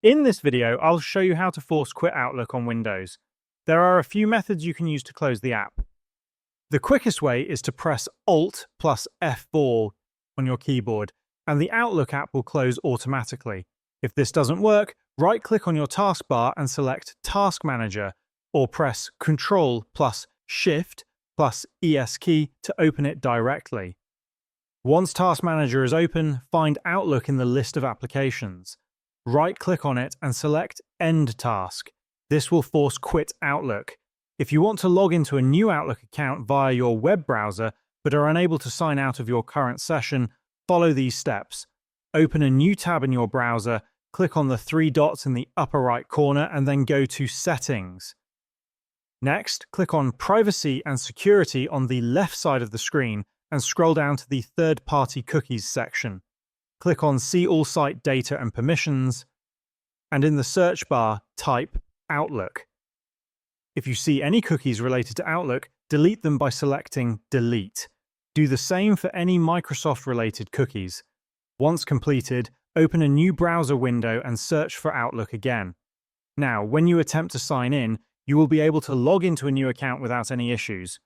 In this video, I'll show you how to force quit Outlook on Windows. There are a few methods you can use to close the app. The quickest way is to press Alt plus F4 on your keyboard, and the Outlook app will close automatically. If this doesn't work, right-click on your taskbar and select Task Manager, or press Ctrl plus Shift plus ES key to open it directly. Once Task Manager is open, find Outlook in the list of applications. Right-click on it and select End Task. This will force quit Outlook. If you want to log into a new Outlook account via your web browser but are unable to sign out of your current session, follow these steps. Open a new tab in your browser, click on the three dots in the upper right corner and then go to Settings. Next, click on Privacy and Security on the left side of the screen and scroll down to the Third-Party Cookies section. Click on See All Site Data and Permissions, and in the search bar, type Outlook. If you see any cookies related to Outlook, delete them by selecting Delete. Do the same for any Microsoft-related cookies. Once completed, open a new browser window and search for Outlook again. Now, when you attempt to sign in, you will be able to log into a new account without any issues.